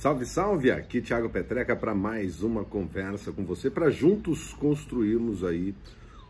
Salve, salve! Aqui Thiago Petreca para mais uma conversa com você, para juntos construirmos aí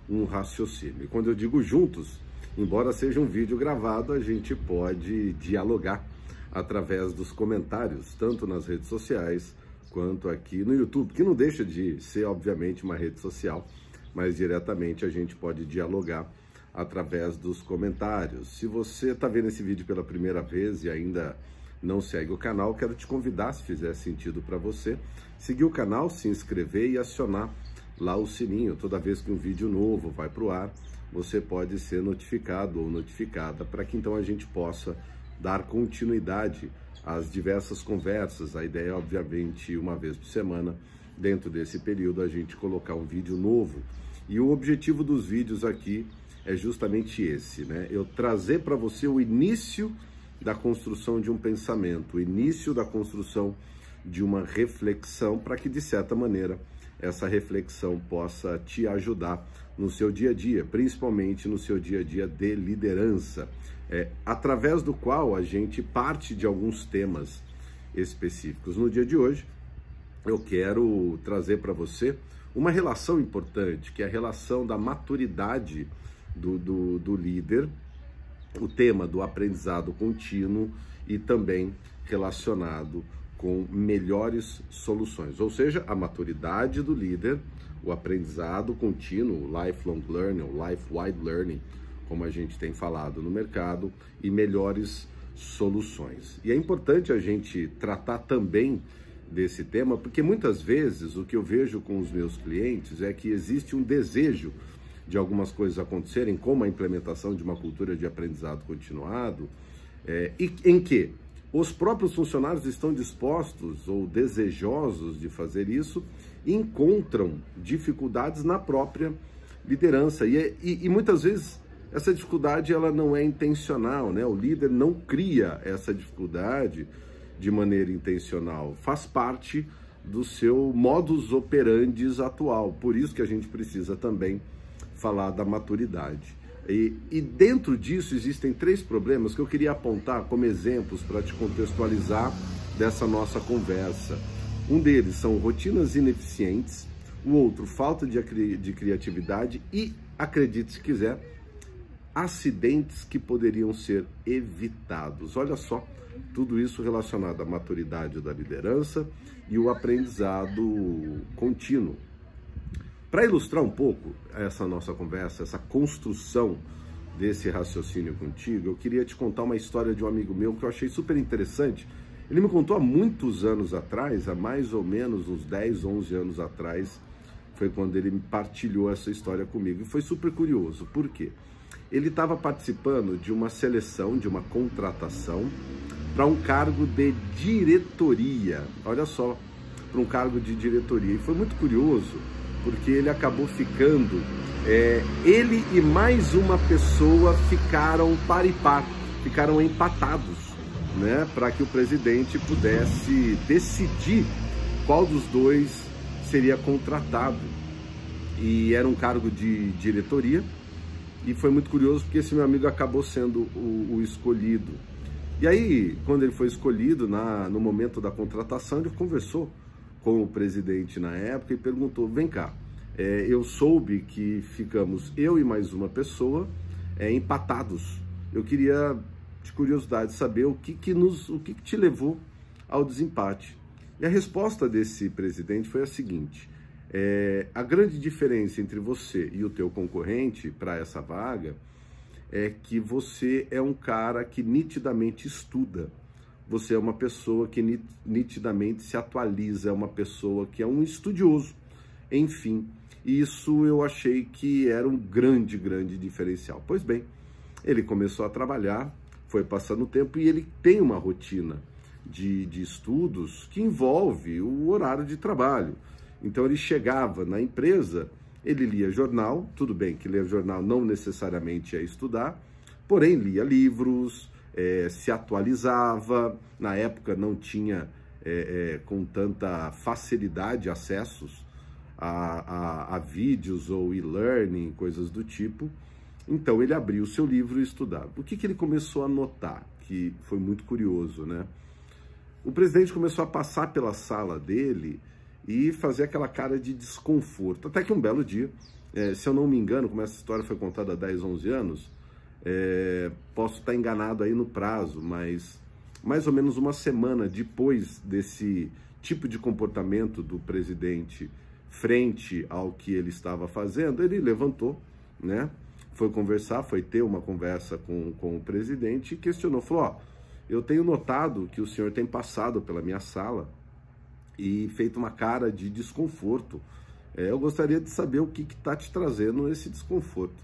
um raciocínio. E quando eu digo juntos, embora seja um vídeo gravado, a gente pode dialogar através dos comentários, tanto nas redes sociais quanto aqui no YouTube, que não deixa de ser, obviamente, uma rede social, mas diretamente a gente pode dialogar através dos comentários. Se você está vendo esse vídeo pela primeira vez e ainda não segue o canal, quero te convidar, se fizer sentido para você, seguir o canal, se inscrever e acionar lá o sininho. Toda vez que um vídeo novo vai para o ar, você pode ser notificado ou notificada para que então a gente possa dar continuidade às diversas conversas. A ideia é, obviamente, uma vez por semana, dentro desse período, a gente colocar um vídeo novo. E o objetivo dos vídeos aqui é justamente esse, né? Eu trazer para você o início da construção de um pensamento, o início da construção de uma reflexão, para que, de certa maneira, essa reflexão possa te ajudar no seu dia a dia, principalmente no seu dia a dia de liderança, através do qual a gente parte de alguns temas específicos. No dia de hoje, eu quero trazer para você uma relação importante, que é a relação da maturidade do líder, o tema do aprendizado contínuo e também relacionado com melhores soluções, ou seja, a maturidade do líder, o aprendizado contínuo, o lifelong learning, o life-wide learning, como a gente tem falado no mercado, e melhores soluções. E é importante a gente tratar também desse tema, porque muitas vezes o que eu vejo com os meus clientes é que existe um desejo de algumas coisas acontecerem, como a implementação de uma cultura de aprendizado continuado, e em que os próprios funcionários estão dispostos ou desejosos de fazer isso, e encontram dificuldades na própria liderança. E muitas vezes essa dificuldade ela não é intencional, né? O líder não cria essa dificuldade de maneira intencional, faz parte do seu modus operandi atual. Por isso que a gente precisa também falar da maturidade. E dentro disso existem três problemas que eu queria apontar como exemplos para te contextualizar dessa nossa conversa. Um deles são rotinas ineficientes, o outro, falta de criatividade e, acredite se quiser, acidentes que poderiam ser evitados. Olha só, tudo isso relacionado à maturidade da liderança e o aprendizado contínuo. Para ilustrar um pouco essa nossa conversa, essa construção desse raciocínio contigo, eu queria te contar uma história de um amigo meu que eu achei super interessante. Ele me contou há muitos anos atrás, há mais ou menos uns 10, 11 anos atrás, foi quando ele partilhou essa história comigo. E foi super curioso. Por quê? Ele estava participando de uma seleção, de uma contratação para um cargo de diretoria. Olha só, para um cargo de diretoria. E foi muito curioso, porque ele acabou ficando, ele e mais uma pessoa ficaram par e par, ficaram empatados, né, para que o presidente pudesse decidir qual dos dois seria contratado. E era um cargo de diretoria, e foi muito curioso porque esse meu amigo acabou sendo o escolhido. E aí, quando ele foi escolhido, no momento da contratação, ele conversou com o presidente na época e perguntou: vem cá, eu soube que ficamos eu e mais uma pessoa empatados. Eu queria, de curiosidade, saber o que te levou ao desempate. E a resposta desse presidente foi a seguinte: a grande diferença entre você e o teu concorrente para essa vaga é que você é um cara que nitidamente estuda. Você é uma pessoa que nitidamente se atualiza, é uma pessoa que é um estudioso, enfim. Isso eu achei que era um grande diferencial. Pois bem, ele começou a trabalhar, foi passando o tempo e ele tem uma rotina de estudos que envolve o horário de trabalho. Então ele chegava na empresa, ele lia jornal, tudo bem que ler jornal não necessariamente é estudar, porém lia livros, se atualizava. Na época não tinha com tanta facilidade acessos a vídeos ou e-learning, coisas do tipo. Então ele abriu o seu livro e estudava. O que ele começou a notar, que foi muito curioso, né? o presidente começou a passar pela sala dele e fazer aquela cara de desconforto. Até que um belo dia, se eu não me engano, como essa história foi contada há 10, 11 anos, posso estar enganado aí no prazo, mas mais ou menos uma semana depois desse tipo de comportamento do presidente frente ao que ele estava fazendo, ele levantou, né? Foi conversar, foi ter uma conversa com o presidente e questionou, falou, ó, eu tenho notado que o senhor tem passado pela minha sala e feito uma cara de desconforto. Eu gostaria de saber o que está te trazendo esse desconforto.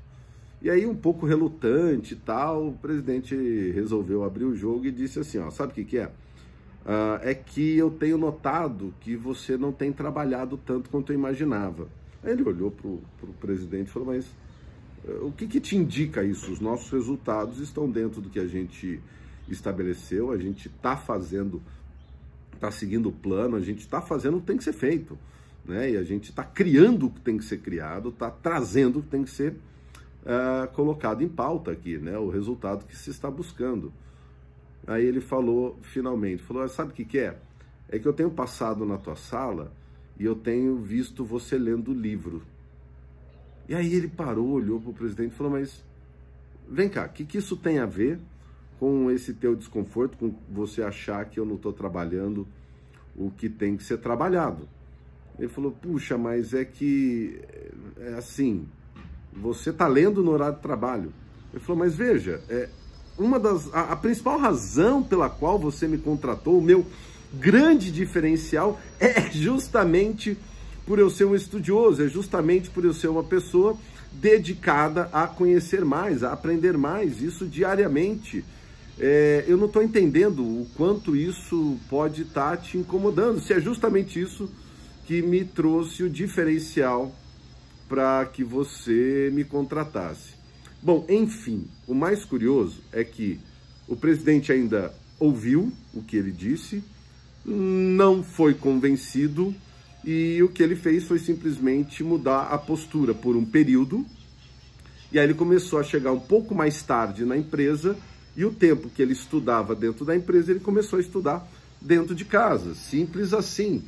E aí, um pouco relutante e tal, o presidente resolveu abrir o jogo e disse assim, ó, sabe o que é? É que eu tenho notado que você não tem trabalhado tanto quanto eu imaginava. Aí ele olhou para o presidente e falou, mas o que te indica isso? Os nossos resultados estão dentro do que a gente estabeleceu, a gente está fazendo, está seguindo o plano, a gente está fazendo o que tem que ser feito, né? E a gente está criando o que tem que ser criado, está trazendo o que tem que ser colocado em pauta aqui, né? O resultado que se está buscando. Aí ele falou, finalmente, falou, sabe o que é? É que eu tenho passado na tua sala e eu tenho visto você lendo livro. E aí ele parou, olhou para o presidente e falou, mas vem cá, o que isso tem a ver com esse teu desconforto, com você achar que eu não estou trabalhando o que tem que ser trabalhado? Ele falou, puxa, mas é que, assim, você está lendo no horário de trabalho. Ele falou, mas veja, a principal razão pela qual você me contratou, o meu grande diferencial é justamente por eu ser um estudioso, é justamente por eu ser uma pessoa dedicada a conhecer mais, a aprender mais, isso diariamente. Eu não estou entendendo o quanto isso pode estar te incomodando, se é justamente isso que me trouxe o diferencial para que você me contratasse. Bom, enfim, o mais curioso é que o presidente ainda ouviu o que ele disse, não foi convencido e o que ele fez foi simplesmente mudar a postura por um período. E aí ele começou a chegar um pouco mais tarde na empresa e o tempo que ele estudava dentro da empresa, ele começou a estudar dentro de casa. Simples assim.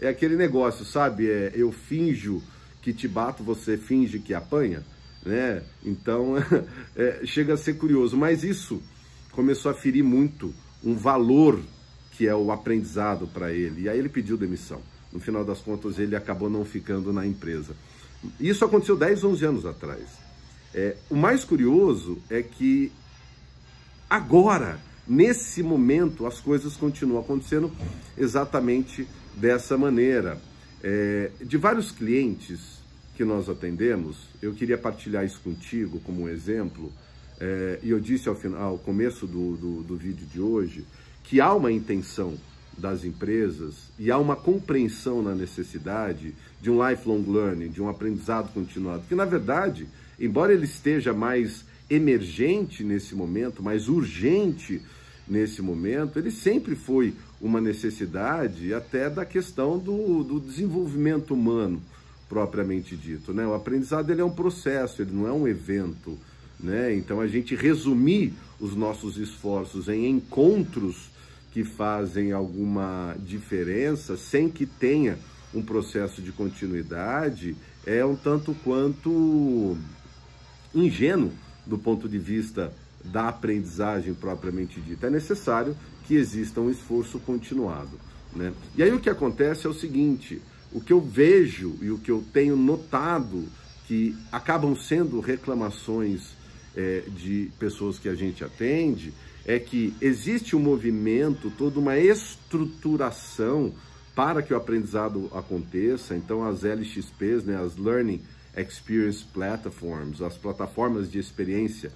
É aquele negócio, sabe? Eu finjo que te bato, você finge que apanha, né? Então, chega a ser curioso. Mas isso começou a ferir muito um valor que é o aprendizado para ele. E aí ele pediu demissão. No final das contas, ele acabou não ficando na empresa. Isso aconteceu 10, 11 anos atrás. O mais curioso é que agora, nesse momento, as coisas continuam acontecendo exatamente dessa maneira. De vários clientes que nós atendemos, eu queria partilhar isso contigo como um exemplo, e eu disse ao começo do vídeo de hoje, que há uma intenção das empresas e há uma compreensão na necessidade de um lifelong learning, de um aprendizado continuado, que na verdade, embora ele esteja mais emergente nesse momento, mais urgente nesse momento, ele sempre foi uma necessidade até da questão do desenvolvimento humano, propriamente dito, né? O aprendizado ele é um processo, ele não é um evento, né? Então a gente resumir os nossos esforços em encontros que fazem alguma diferença, sem que tenha um processo de continuidade, é um tanto quanto ingênuo do ponto de vista da aprendizagem propriamente dita. É necessário que exista um esforço continuado, né? E aí o que acontece é o seguinte, o que eu vejo e o que eu tenho notado, que acabam sendo reclamações de pessoas que a gente atende, é que existe um movimento, toda uma estruturação para que o aprendizado aconteça. Então as LXPs, né, as Learning Experience Platforms, as plataformas de experiência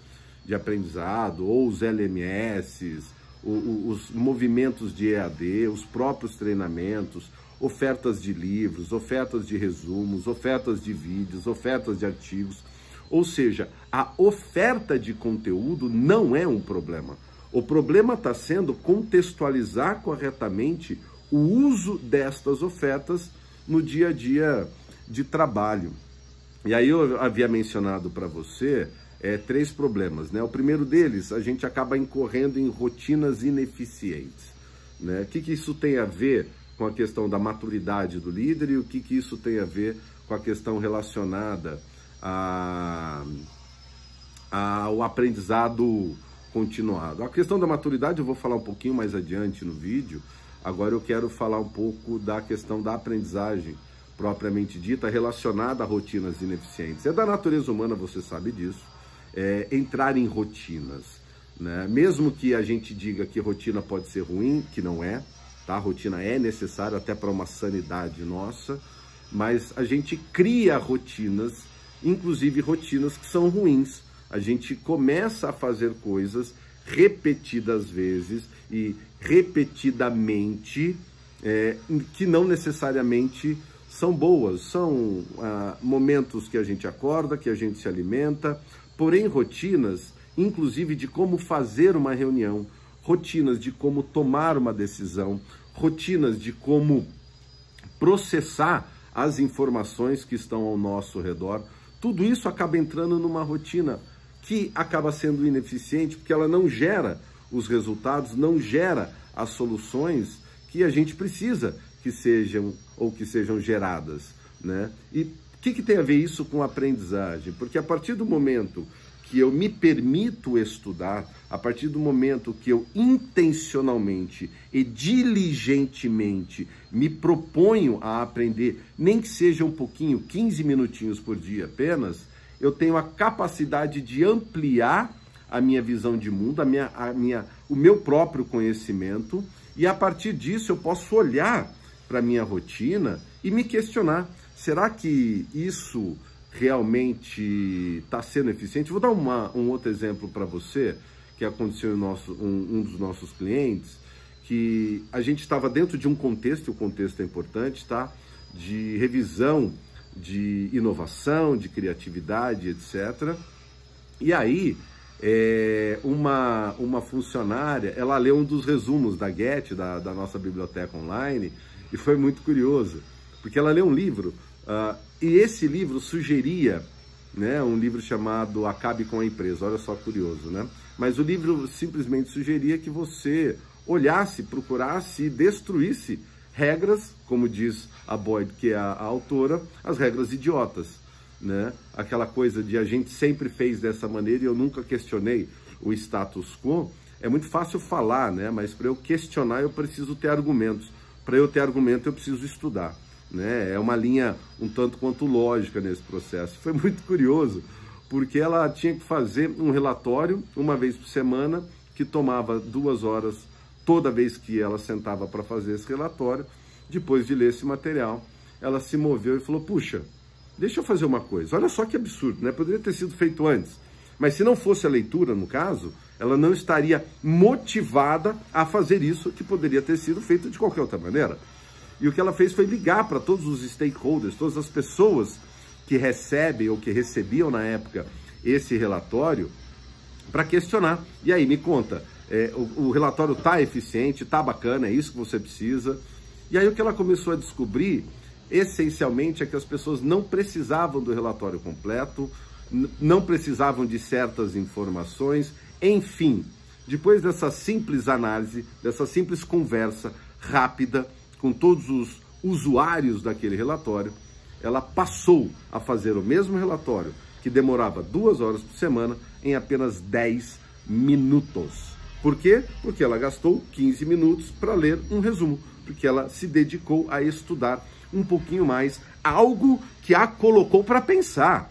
de aprendizado, ou os LMS, os movimentos de EAD, os próprios treinamentos, ofertas de livros, ofertas de resumos, ofertas de vídeos, ofertas de artigos. Ou seja, a oferta de conteúdo não é um problema. O problema está sendo contextualizar corretamente o uso destas ofertas no dia a dia de trabalho. E aí eu havia mencionado para você 3 problemas, né? O primeiro deles, a gente acaba incorrendo em rotinas ineficientes. né? O que isso tem a ver com a questão da maturidade do líder e o que isso tem a ver com a questão relacionada ao aprendizado continuado. A questão da maturidade eu vou falar um pouquinho mais adiante no vídeo. Agora eu quero falar um pouco da questão da aprendizagem propriamente dita, relacionada a rotinas ineficientes. É da natureza humana, você sabe disso, entrar em rotinas, né? Mesmo que a gente diga que rotina pode ser ruim, que não é, tá? A rotina é necessária até para uma sanidade nossa, mas a gente cria rotinas, inclusive rotinas que são ruins. A gente começa a fazer coisas repetidas vezes e repetidamente que não necessariamente são boas. São momentos que a gente acorda, que a gente se alimenta, porém rotinas, inclusive de como fazer uma reunião, rotinas de como tomar uma decisão, rotinas de como processar as informações que estão ao nosso redor, tudo isso acaba entrando numa rotina que acaba sendo ineficiente, porque ela não gera os resultados, não gera as soluções que a gente precisa que sejam geradas, né? E o que tem a ver isso com aprendizagem? Porque a partir do momento que eu me permito estudar, a partir do momento que eu intencionalmente e diligentemente me proponho a aprender, nem que seja um pouquinho, 15 minutinhos por dia apenas, eu tenho a capacidade de ampliar a minha visão de mundo, o meu próprio conhecimento, e a partir disso eu posso olhar para a minha rotina e me questionar, será que isso realmente está sendo eficiente? Vou dar um outro exemplo para você, que aconteceu em um dos nossos clientes, que a gente estava dentro de um contexto, e o contexto é importante, tá? De revisão, de inovação, de criatividade, etc. E aí, uma funcionária, ela leu um dos resumos da Get, da nossa biblioteca online, e foi muito curioso, porque ela leu um livro, e esse livro sugeria, né, um livro chamado Acabe com a Empresa, olha só curioso, né? Mas o livro simplesmente sugeria que você olhasse, procurasse e destruísse regras, como diz a Boyd, que é a autora, as regras idiotas, né? Aquela coisa de a gente sempre fez dessa maneira e eu nunca questionei o status quo. É muito fácil falar, né? Mas para eu questionar eu preciso ter argumentos. Para eu ter argumento eu preciso estudar, né? É uma linha um tanto quanto lógica nesse processo. Foi muito curioso, porque ela tinha que fazer um relatório uma vez por semana, que tomava 2 horas toda vez que ela sentava para fazer esse relatório. Depois de ler esse material, ela se moveu e falou, puxa, deixa eu fazer uma coisa. Olha só que absurdo, né? Poderia ter sido feito antes. Mas se não fosse a leitura, no caso, ela não estaria motivada a fazer isso, que poderia ter sido feito de qualquer outra maneira. E o que ela fez foi ligar para todos os stakeholders, todas as pessoas que recebem ou que recebiam na época esse relatório, para questionar. E aí, me conta, o relatório está eficiente, está bacana, é isso que você precisa? E aí o que ela começou a descobrir, essencialmente, é que as pessoas não precisavam do relatório completo, não precisavam de certas informações, enfim. Depois dessa simples análise, dessa simples conversa rápida com todos os usuários daquele relatório, ela passou a fazer o mesmo relatório, que demorava 2 horas por semana, em apenas 10 minutos. Por quê? Porque ela gastou 15 minutos para ler um resumo, porque ela se dedicou a estudar um pouquinho mais, algo que a colocou para pensar,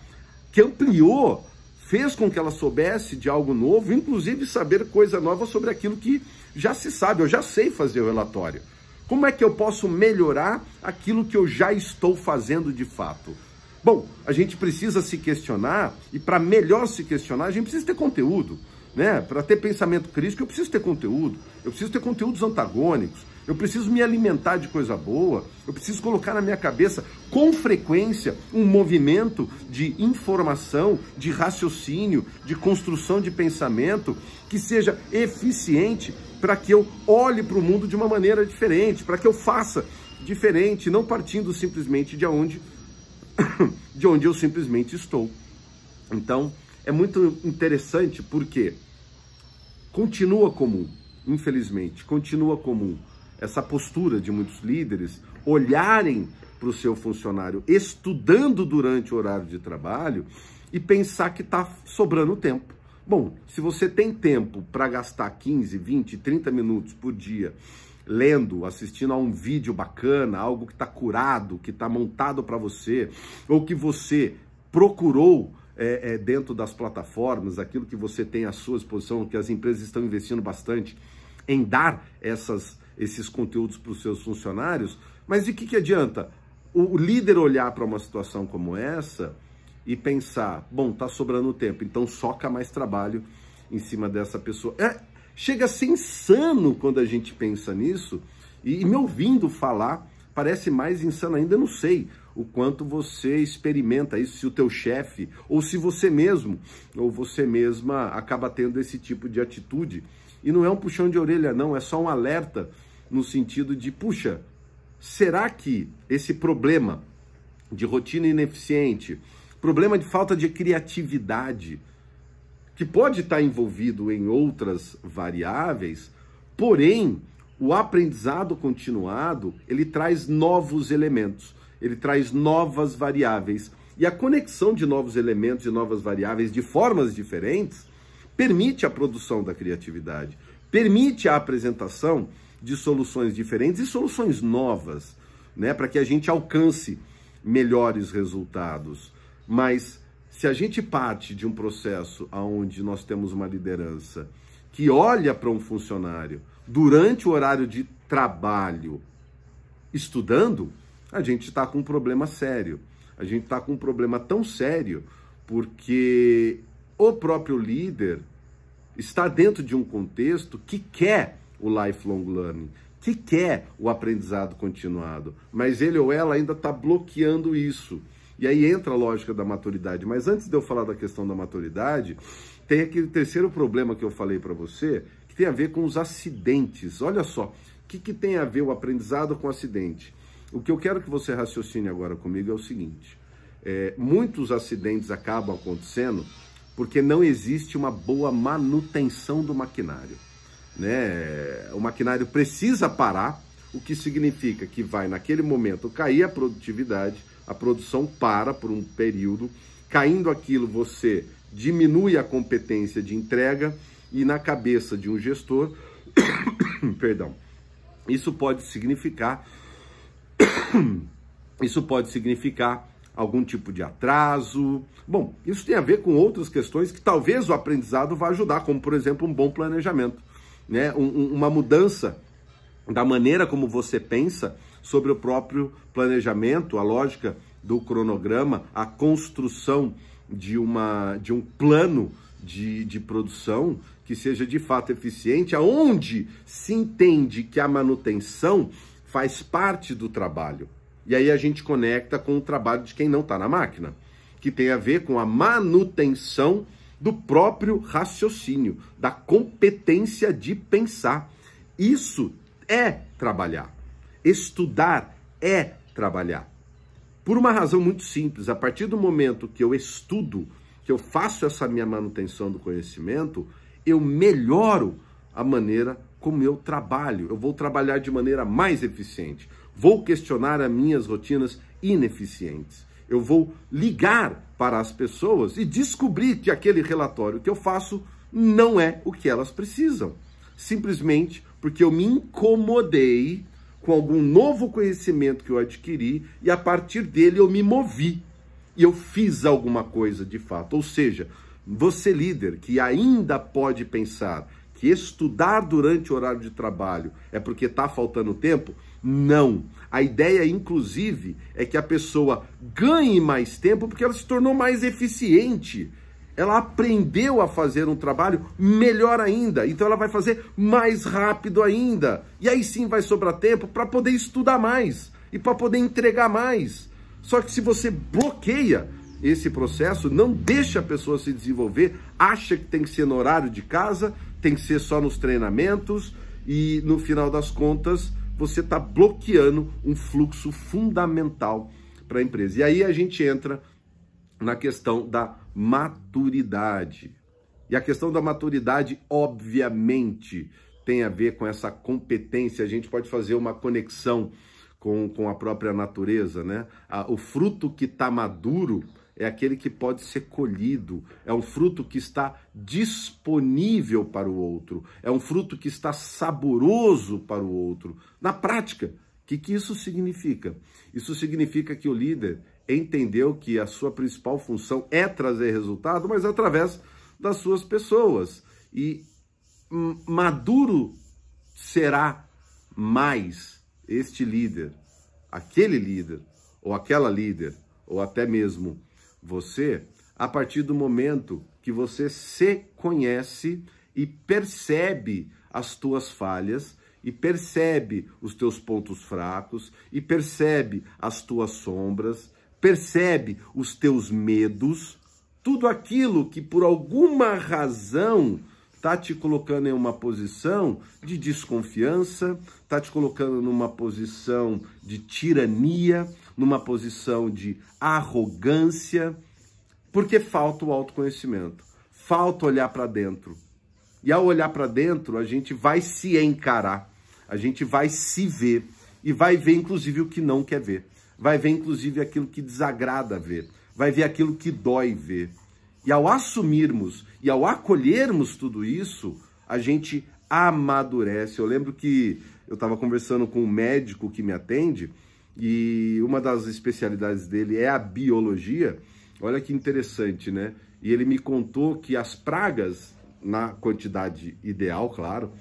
que ampliou, fez com que ela soubesse de algo novo, inclusive saber coisa nova sobre aquilo que já se sabe. Eu já sei fazer o relatório. Como é que eu posso melhorar aquilo que eu já estou fazendo de fato? Bom, a gente precisa se questionar, e para melhor se questionar, a gente precisa ter conteúdo, né? Para ter pensamento crítico, eu preciso ter conteúdo, eu preciso ter conteúdos antagônicos, eu preciso me alimentar de coisa boa, eu preciso colocar na minha cabeça, com frequência, um movimento de informação, de raciocínio, de construção de pensamento, que seja eficiente para que eu olhe para o mundo de uma maneira diferente, para que eu faça diferente, não partindo simplesmente de onde eu simplesmente estou. Então, é muito interessante porque continua comum, infelizmente, continua comum essa postura de muitos líderes, olharem para o seu funcionário estudando durante o horário de trabalho e pensar que está sobrando tempo. Bom, se você tem tempo para gastar 15, 20, 30 minutos por dia lendo, assistindo a um vídeo bacana, algo que está curado, que está montado para você, ou que você procurou dentro das plataformas, aquilo que você tem à sua disposição, que as empresas estão investindo bastante em dar esses conteúdos para os seus funcionários, mas de que adianta o líder olhar para uma situação como essa e pensar, bom, tá sobrando tempo, então soca mais trabalho em cima dessa pessoa. Chega a ser insano quando a gente pensa nisso, e me ouvindo falar, parece mais insano ainda. Eu não sei o quanto você experimenta isso, se o teu chefe, ou se você mesmo, ou você mesma acaba tendo esse tipo de atitude. E não é um puxão de orelha, não, é só um alerta no sentido de, puxa, será que esse problema de rotina ineficiente, problema de falta de criatividade, que pode estar envolvido em outras variáveis, porém, o aprendizado continuado, ele traz novos elementos, ele traz novas variáveis. E a conexão de novos elementos e novas variáveis de formas diferentes permite a produção da criatividade, permite a apresentação de soluções diferentes e soluções novas, né, para que a gente alcance melhores resultados. Mas se a gente parte de um processo onde nós temos uma liderança que olha para um funcionário durante o horário de trabalho estudando, a gente está com um problema sério. A gente está com um problema tão sério porque o próprio líder está dentro de um contexto que quer o lifelong learning, que quer o aprendizado continuado, mas ele ou ela ainda está bloqueando isso. E aí entra a lógica da maturidade. Mas antes de eu falar da questão da maturidade, tem aquele terceiro problema que eu falei para você, que tem a ver com os acidentes. Olha só, o que tem a ver o aprendizado com o acidente? O que eu quero que você raciocine agora comigo é o seguinte: muitos acidentes acabam acontecendo porque não existe uma boa manutenção do maquinário, né? O maquinário precisa parar, o que significa que vai, naquele momento, cair a produtividade, a produção para por um período, caindo aquilo, você diminui a competência de entrega e na cabeça de um gestor, perdão, isso pode significar algum tipo de atraso. Bom, isso tem a ver com outras questões que talvez o aprendizado vá ajudar, como, por exemplo, um bom planejamento, né? Uma mudança da maneira como você pensa sobre o próprio planejamento, a lógica do cronograma, a construção de um plano de produção que seja de fato eficiente, aonde se entende que a manutenção faz parte do trabalho. E aí a gente conecta com o trabalho de quem não está na máquina, que tem a ver com a manutenção do próprio raciocínio, da competência de pensar. Isso é trabalhar. Estudar é trabalhar. Por uma razão muito simples: a partir do momento que eu estudo, que eu faço essa minha manutenção do conhecimento, eu melhoro a maneira como eu trabalho. Eu vou trabalhar de maneira mais eficiente. Vou questionar as minhas rotinas ineficientes. Eu vou ligar para as pessoas e descobrir que aquele relatório que eu faço não é o que elas precisam. Simplesmente porque eu me incomodei com algum novo conhecimento que eu adquiri e a partir dele eu me movi e eu fiz alguma coisa de fato. Ou seja, você líder que ainda pode pensar que estudar durante o horário de trabalho é porque está faltando tempo, não. A ideia, inclusive, é que a pessoa ganhe mais tempo porque ela se tornou mais eficiente. Ela aprendeu a fazer um trabalho melhor ainda, então ela vai fazer mais rápido ainda. E aí sim vai sobrar tempo para poder estudar mais e para poder entregar mais. Só que se você bloqueia esse processo, não deixa a pessoa se desenvolver, acha que tem que ser no horário de casa, tem que ser só nos treinamentos e no final das contas você está bloqueando um fluxo fundamental para a empresa. E aí a gente entra na questão da maturidade. E a questão da maturidade, obviamente, tem a ver com essa competência. A gente pode fazer uma conexão com a própria natureza, né? O fruto que está maduro é aquele que pode ser colhido, é um fruto que está disponível para o outro, é um fruto que está saboroso para o outro. Na prática, o que isso significa? Isso significa que o líder entendeu que a sua principal função é trazer resultado, mas através das suas pessoas. E maduro será mais este líder, aquele líder, ou aquela líder, ou até mesmo você, a partir do momento que você se conhece e percebe as tuas falhas, e percebe os teus pontos fracos, e percebe as tuas sombras, percebe os teus medos, tudo aquilo que por alguma razão está te colocando em uma posição de desconfiança, está te colocando numa posição de tirania, numa posição de arrogância, porque falta o autoconhecimento, falta olhar para dentro. E ao olhar para dentro, a gente vai se encarar, a gente vai se ver e vai ver inclusive o que não quer ver, vai ver inclusive aquilo que desagrada ver, vai ver aquilo que dói ver. E ao assumirmos e ao acolhermos tudo isso, a gente amadurece. Eu lembro que eu estava conversando com um médico que me atende e uma das especialidades dele é a biologia. Olha que interessante, né? E ele me contou que as pragas, na quantidade ideal, claro,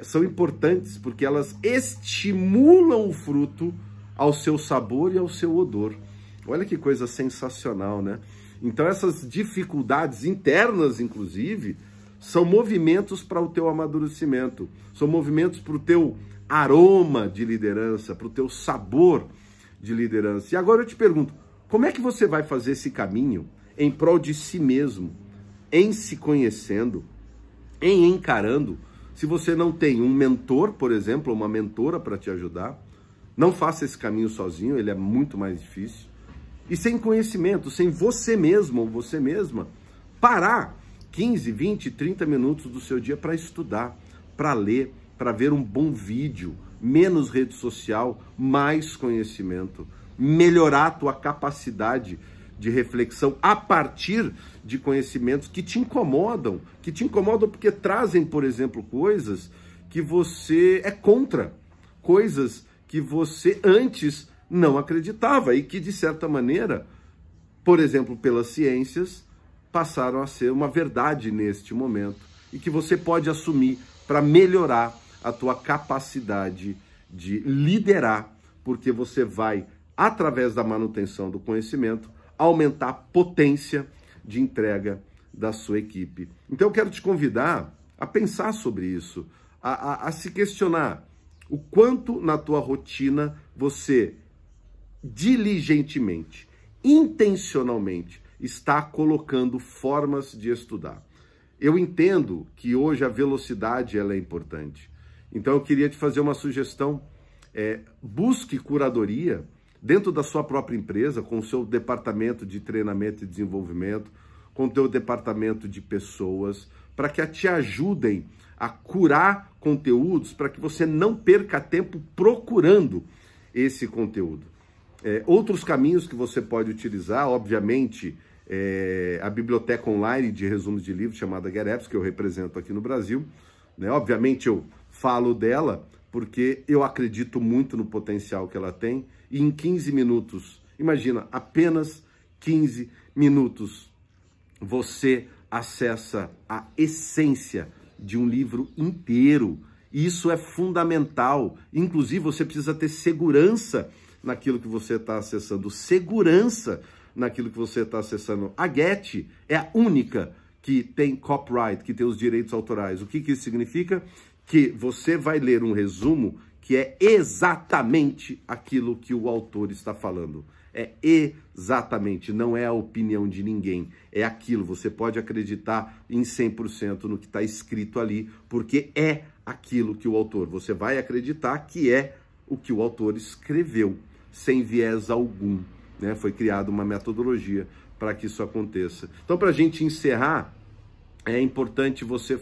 são importantes porque elas estimulam o fruto ao seu sabor e ao seu odor. Olha que coisa sensacional, né? Então essas dificuldades internas, inclusive, são movimentos para o teu amadurecimento, são movimentos para o teu aroma de liderança, para o teu sabor de liderança. E agora eu te pergunto, como é que você vai fazer esse caminho em prol de si mesmo, em se conhecendo, em encarando, se você não tem um mentor, por exemplo, ou uma mentora para te ajudar? Não faça esse caminho sozinho, ele é muito mais difícil. E sem conhecimento, sem você mesmo ou você mesma, parar 15, 20, 30 minutos do seu dia para estudar, para ler, para ver um bom vídeo, menos rede social, mais conhecimento, melhorar a tua capacidade de reflexão a partir de conhecimentos que te incomodam porque trazem, por exemplo, coisas que você é contra, coisas que você antes não acreditava e que, de certa maneira, por exemplo, pelas ciências, passaram a ser uma verdade neste momento e que você pode assumir para melhorar a tua capacidade de liderar, porque você vai, através da manutenção do conhecimento, aumentar a potência de entrega da sua equipe. Então eu quero te convidar a pensar sobre isso, a se questionar o quanto na tua rotina você diligentemente, intencionalmente, está colocando formas de estudar. Eu entendo que hoje a velocidade ela é importante. Então eu queria te fazer uma sugestão. Busque curadoria dentro da sua própria empresa, com o seu departamento de treinamento e desenvolvimento, com o teu departamento de pessoas, para que te ajudem a curar conteúdos, para que você não perca tempo procurando esse conteúdo. Outros caminhos que você pode utilizar, obviamente, a biblioteca online de resumos de livros chamada GetApps, que eu represento aqui no Brasil, né? Obviamente eu falo dela porque eu acredito muito no potencial que ela tem e em 15 minutos, imagina, apenas 15 minutos, você acessa a essência de um livro inteiro. Isso é fundamental. Inclusive, você precisa ter segurança naquilo que você está acessando, segurança naquilo que você está acessando. A Get é a única que tem copyright, que tem os direitos autorais. O que isso significa? Que você vai ler um resumo que é exatamente aquilo que o autor está falando. É exatamente, não é a opinião de ninguém. É aquilo, você pode acreditar em 100% no que está escrito ali, porque é aquilo que o autor, você vai acreditar que é o que o autor escreveu, sem viés algum, né? Foi criada uma metodologia para que isso aconteça. Então, para a gente encerrar, é importante você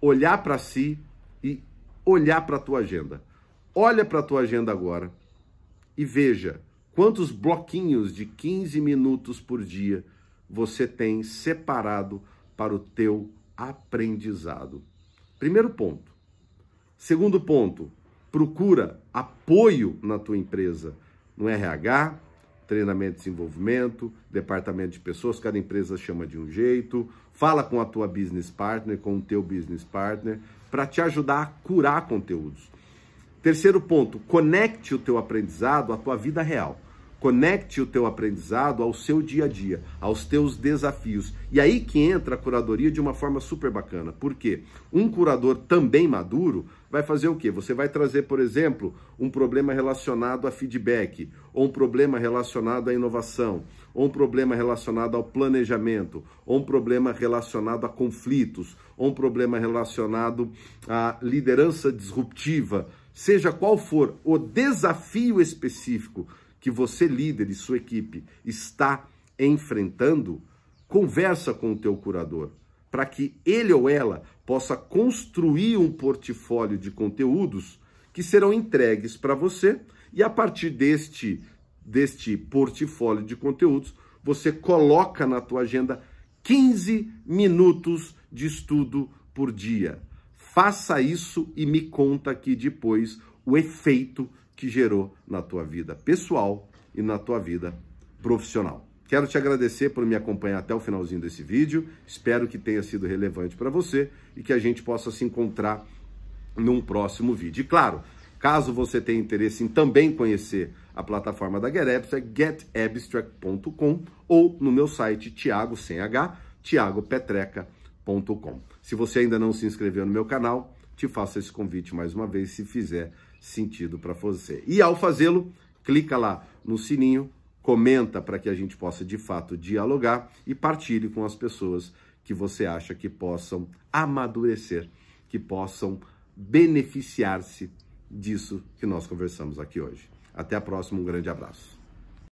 olhar para si e olhar para a tua agenda. Olha para a tua agenda agora e veja quantos bloquinhos de 15 minutos por dia você tem separado para o teu aprendizado. Primeiro ponto. Segundo ponto, procura apoio na tua empresa, no RH, treinamento e desenvolvimento, departamento de pessoas, cada empresa chama de um jeito. Fala com a tua business partner, com o teu business partner, para te ajudar a curar conteúdos. Terceiro ponto, conecte o teu aprendizado à tua vida real. Conecte o teu aprendizado ao seu dia a dia, aos teus desafios. E aí que entra a curadoria de uma forma super bacana. Por quê? Um curador também maduro vai fazer o quê? Você vai trazer, por exemplo, um problema relacionado a feedback, ou um problema relacionado à inovação, ou um problema relacionado ao planejamento, ou um problema relacionado a conflitos, ou um problema relacionado à liderança disruptiva. Seja qual for o desafio específico que você, líder e sua equipe, está enfrentando, conversa com o teu curador, para que ele ou ela possa construir um portfólio de conteúdos que serão entregues para você, e a partir deste portfólio de conteúdos, você coloca na tua agenda 15 minutos de estudo por dia. Faça isso e me conta aqui depois o efeito que gerou na tua vida pessoal e na tua vida profissional. Quero te agradecer por me acompanhar até o finalzinho desse vídeo. Espero que tenha sido relevante para você e que a gente possa se encontrar num próximo vídeo. E claro, caso você tenha interesse em também conhecer a plataforma da GetAbstract, getabstract.com, ou no meu site thiagopetreca.com. Se você ainda não se inscreveu no meu canal, te faço esse convite mais uma vez, se fizer sentido para você. E ao fazê-lo, clica lá no sininho, comenta para que a gente possa de fato dialogar e partilhe com as pessoas que você acha que possam amadurecer, que possam beneficiar-se disso que nós conversamos aqui hoje. Até a próxima, um grande abraço.